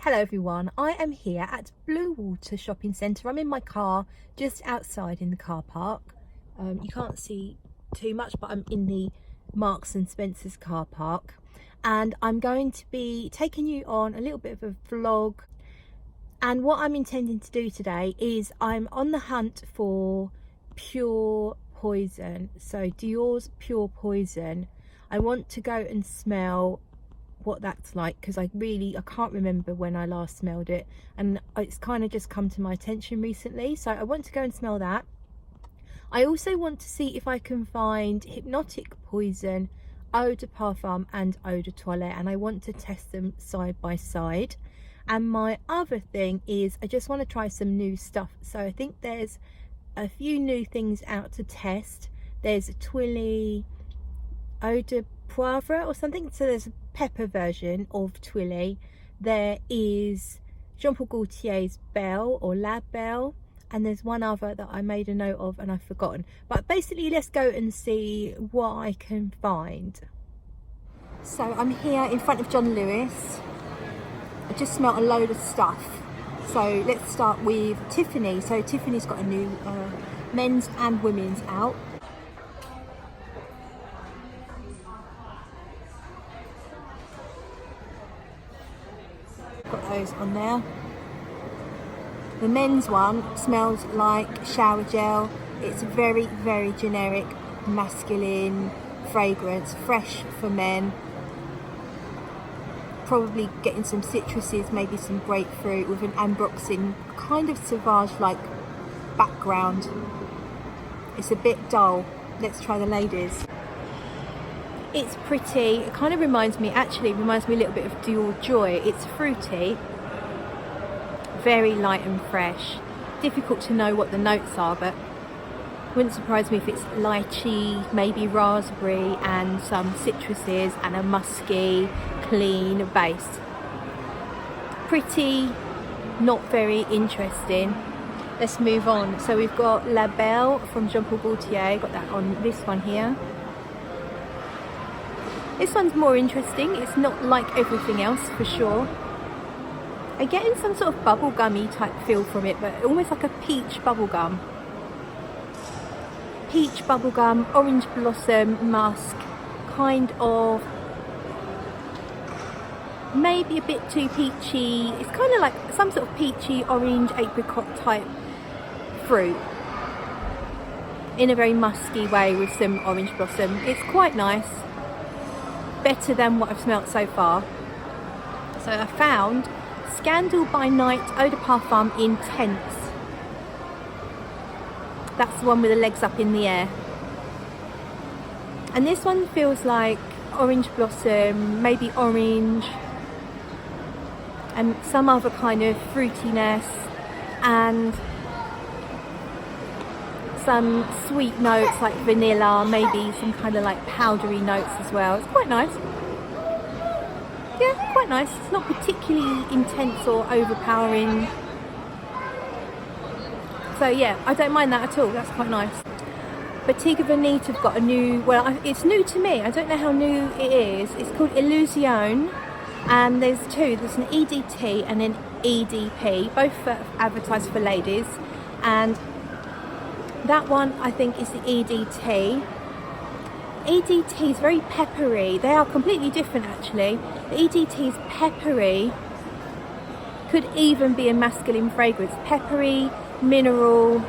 Hello everyone, I am here at Bluewater shopping centre. I'm in my car just outside in the car park. You can't see too much, but I'm in the Marks and Spencer's car park, and I'm going to be taking you on a little bit of a vlog. And what I'm intending to do today is I'm on the hunt for pure poison, so Dior's Pure Poison. I want to go and smell what that's like, because I can't remember when I last smelled it, and it's kind of just come to my attention recently, so I want to go and smell that. I also want to see if I can find Hypnotic Poison, Eau de Parfum and Eau de Toilette, and I want to test them side by side. And my other thing is I just want to try some new stuff, so I think there's a few new things out to test. There's a Twilly Eau de Poivre or something, so there's a pepper version of Twilly. There is Jean-Paul Gaultier's Belle or La Belle, and there's one other that I made a note of and I've forgotten. But basically, let's go and see what I can find. So I'm here in front of John Lewis. I just smelled a load of stuff. So let's start with Tiffany. So Tiffany's got a new men's and women's out. Got those on there. The men's one smells like shower gel. It's a very, very generic masculine fragrance, fresh for men. Probably getting some citruses, maybe some grapefruit, with an ambroxan kind of sauvage-like background. It's a bit dull. Let's try the ladies. It's pretty. It kind of reminds me a little bit of Dior Joy. It's fruity, very light and fresh. Difficult to know what the notes are, but wouldn't surprise me if it's lychee, maybe raspberry, and some citruses, and a musky, clean base. Pretty, not very interesting. Let's move on. So we've got La Belle from Jean-Paul Gaultier. Got that on this one here. This one's more interesting. It's not like everything else for sure. I'm getting some sort of bubblegummy type feel from it, but almost like a peach bubblegum. Peach bubblegum, orange blossom, musk, kind of, maybe a bit too peachy. It's kind of like some sort of peachy, orange, apricot type fruit in a very musky way with some orange blossom. It's quite nice. Better than what I've smelt so far. So I found Scandal by Night Eau de Parfum Intense. That's the one with the legs up in the air. And this one feels like orange blossom, maybe orange, and some other kind of fruitiness, and some sweet notes like vanilla, maybe some kind of like powdery notes as well. It's quite nice. Yeah, quite nice. It's not particularly intense or overpowering. So yeah, I don't mind that at all. That's quite nice. Bottega-Veneta have got a new, well, it's new to me. I don't know how new it is. It's called Illusione, and there's two. There's an EDT and an EDP, both advertised for ladies, and that one I think is the EDT. EDT is very peppery. They are completely different actually. The EDT is peppery, could even be a masculine fragrance. Peppery, mineral,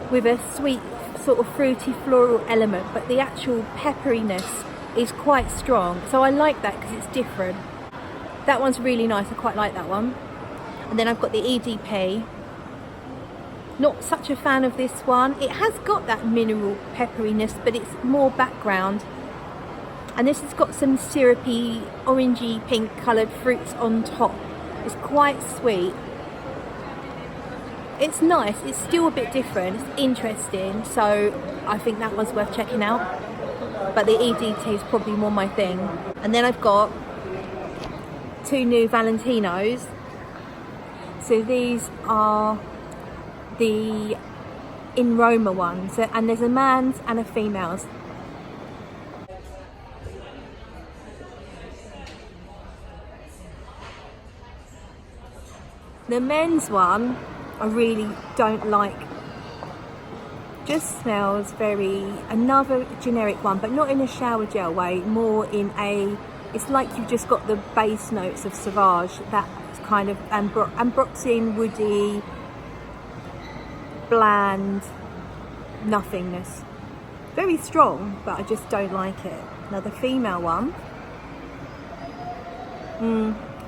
with a sweet sort of fruity floral element, but the actual pepperiness is quite strong. So I like that because it's different. That one's really nice. I quite like that one. And then I've got the EDP. Not such a fan of this one. It has got that mineral pepperiness, but it's more background. And this has got some syrupy, orangey pink coloured fruits on top. It's quite sweet. It's nice. It's still a bit different. It's interesting. So I think that one's worth checking out. But the EDT is probably more my thing. And then I've got two new Valentinos. So these are the in Roma ones, and there's a man's and a female's. The men's one I really don't like. Just smells very, another generic one, but not in a shower gel way, more in a, it's like you've just got the base notes of Sauvage, that kind of, and Broxine, woody, bland, nothingness. Very strong, but I just don't like it. Now the female one,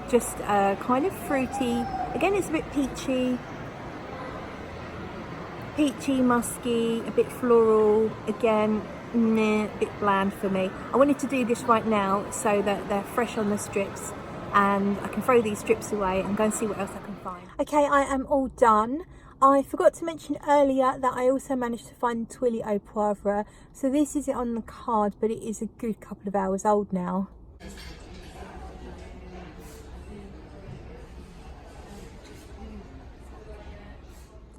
just kind of fruity. Again, it's a bit peachy, musky, a bit floral. Again, a bit bland for me. I wanted to do this right now so that they're fresh on the strips and I can throw these strips away and go and see what else I can find. Okay, I am all done. I forgot to mention earlier that I also managed to find Twilly Eau Poivre. So this is it on the card, but it is a good couple of hours old now.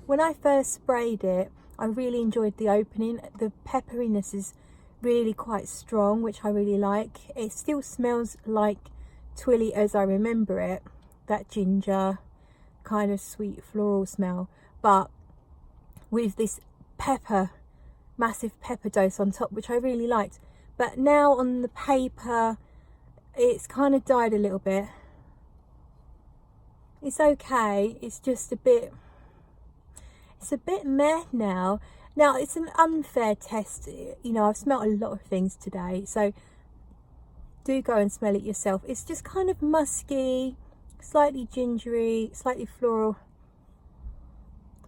When I first sprayed it, I really enjoyed the opening. The pepperiness is really quite strong, which I really like. It still smells like Twilly as I remember it, that ginger kind of sweet floral smell, but with this pepper, massive pepper dose on top, which I really liked. But now on the paper, it's kind of died a little bit. It's okay, it's just a bit, it's a bit meh now. Now, it's an unfair test. You know, I've smelled a lot of things today, so do go and smell it yourself. It's just kind of musky, slightly gingery, slightly floral.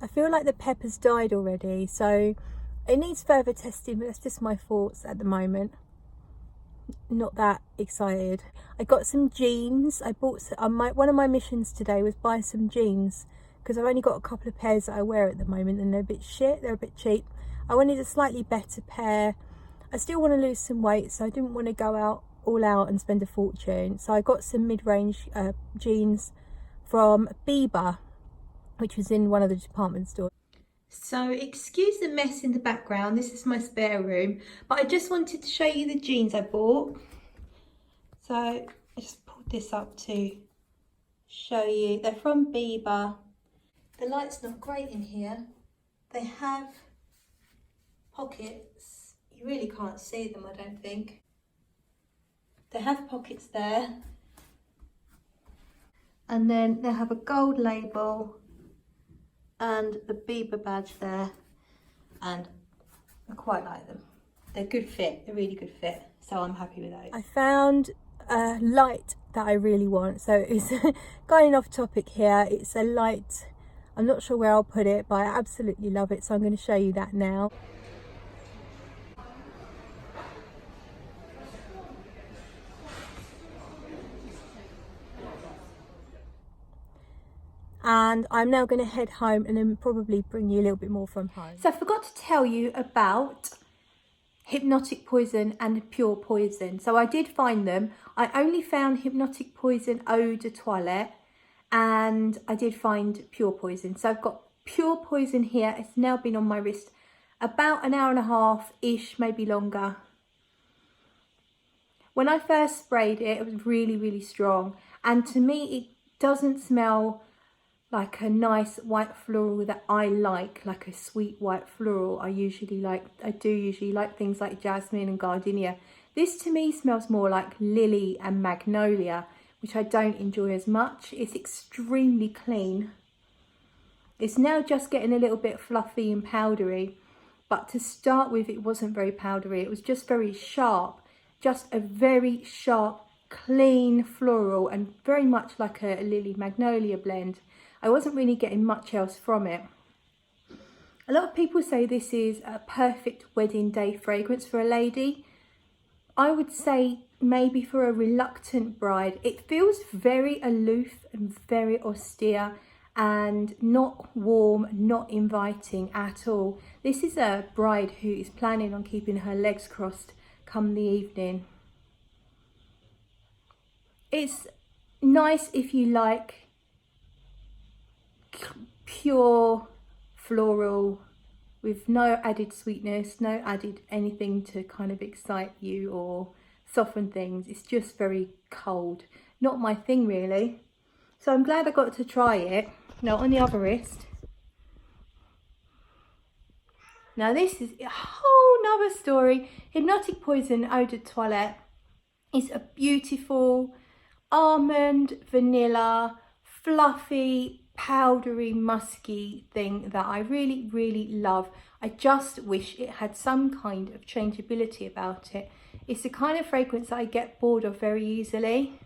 I feel like the pepper's died already, so it needs further testing, but that's just my thoughts at the moment. Not that excited. I got some jeans. I bought some, one of my missions today was buy some jeans, because I've only got a couple of pairs that I wear at the moment and they're a bit shit, they're a bit cheap. I wanted a slightly better pair. I still want to lose some weight, so I didn't want to go out all out and spend a fortune. So I got some mid-range jeans from Bieber, which was in one of the department stores. So excuse the mess in the background, this is my spare room, but I just wanted to show you the jeans I bought. So I just pulled this up to show you. They're from Bieber. The light's not great in here. They have pockets. You really can't see them, I don't think. They have pockets there. And then they have a gold label and the Bieber badge there. And I quite like them. They're good fit, they're really good fit. So I'm happy with those. I found a light that I really want. So it's going off topic here. It's a light. I'm not sure where I'll put it, but I absolutely love it. So I'm going to show you that now. And I'm now going to head home and then probably bring you a little bit more from home. So I forgot to tell you about Hypnotic Poison and Pure Poison. So I did find them. I only found Hypnotic Poison Eau de Toilette, and I did find Pure Poison. So I've got Pure Poison here. It's now been on my wrist about an hour and a half-ish, maybe longer. When I first sprayed it, it was really, really strong. And to me, it doesn't smell like a nice white floral that I like a sweet white floral. I do usually like things like jasmine and gardenia. This to me smells more like lily and magnolia, which I don't enjoy as much. It's extremely clean. It's now just getting a little bit fluffy and powdery, but to start with, it wasn't very powdery. It was just very sharp, just a very sharp, clean floral, and very much like a lily magnolia blend. I wasn't really getting much else from it. A lot of people say this is a perfect wedding day fragrance for a lady. I would say maybe for a reluctant bride. It feels very aloof and very austere and not warm, not inviting at all. This is a bride who is planning on keeping her legs crossed come the evening. It's nice if you like pure floral with no added sweetness, no added anything to kind of excite you or soften things. It's just very cold. Not my thing really. So I'm glad I got to try it. No, on the other wrist. Now this is a whole nother story. Hypnotic Poison Eau de Toilette is a beautiful almond, vanilla, fluffy, powdery, musky thing that I really, really love. I just wish it had some kind of changeability about it. It's the kind of fragrance that I get bored of very easily.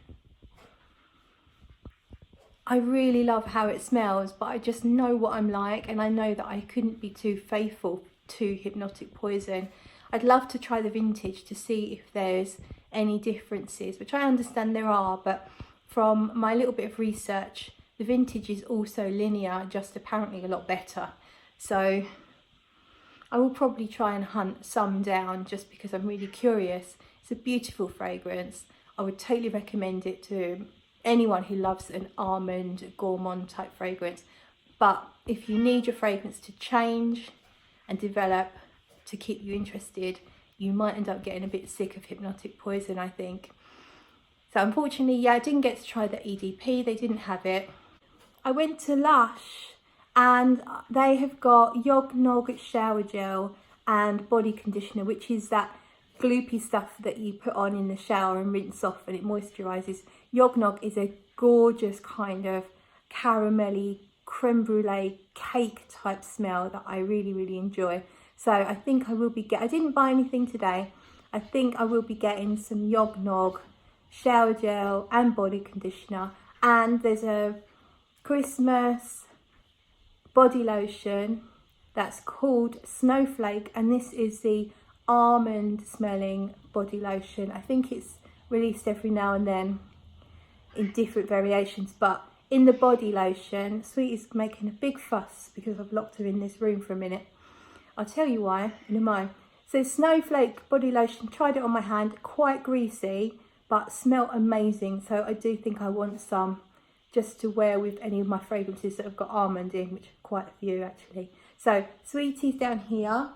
I really love how it smells, but I just know what I'm like, and I know that I couldn't be too faithful to Hypnotic Poison. I'd love to try the vintage to see if there's any differences, which I understand there are, but from my little bit of research, the vintage is also linear, just apparently a lot better. So I will probably try and hunt some down just because I'm really curious. It's a beautiful fragrance. I would totally recommend it to anyone who loves an almond gourmand type fragrance. But if you need your fragrance to change and develop to keep you interested, you might end up getting a bit sick of Hypnotic Poison, I think. So unfortunately, yeah, I didn't get to try the EDP. They didn't have it. I went to Lush and they have got Yognog shower gel and body conditioner, which is that gloopy stuff that you put on in the shower and rinse off and it moisturizes. Yognog is a gorgeous kind of caramelly creme brulee cake type smell that I really, really enjoy. So I think I will be I didn't buy anything today. I think I will be getting some Yognog shower gel and body conditioner, and there's a Christmas body lotion that's called Snowflake, and this is the almond smelling body lotion. I think it's released every now and then in different variations, but in the body lotion, Sweetie's making a big fuss because I've locked her in this room for a minute. I'll tell you why in a moment. So Snowflake body lotion, tried it on my hand, quite greasy, but smelled amazing. So I do think I want some just to wear with any of my fragrances that have got almond in, which are quite a few actually. So Sweetie's down here.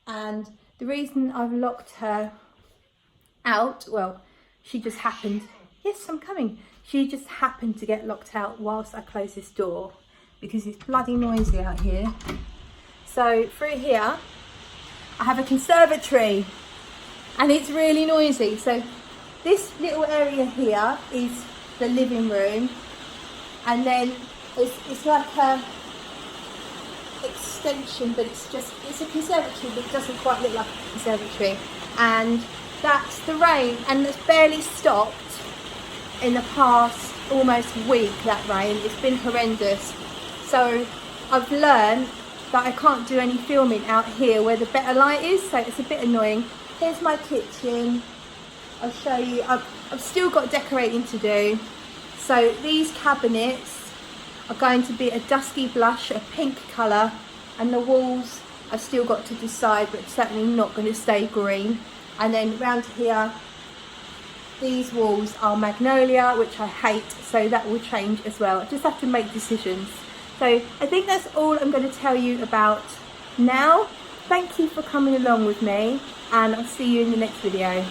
And the reason I've locked her out, well, she just happened, yes, I'm coming. She just happened to get locked out whilst I closed this door because it's bloody noisy out here. So through here, I have a conservatory and it's really noisy. So this little area here is the living room, and then it's like a extension, but it's a conservatory, but it doesn't quite look like a conservatory. And that's the rain, and it's barely stopped in the past almost week, that rain. It's been horrendous. So I've learned that I can't do any filming out here where the better light is, so it's a bit annoying. Here's my kitchen. I'll show you. I've still got decorating to do. So these cabinets are going to be a dusky blush, a pink colour, and the walls I've still got to decide, but certainly not going to stay green. And then round here, these walls are magnolia, which I hate, so that will change as well. I just have to make decisions. So I think that's all I'm going to tell you about now. Thank you for coming along with me, and I'll see you in the next video.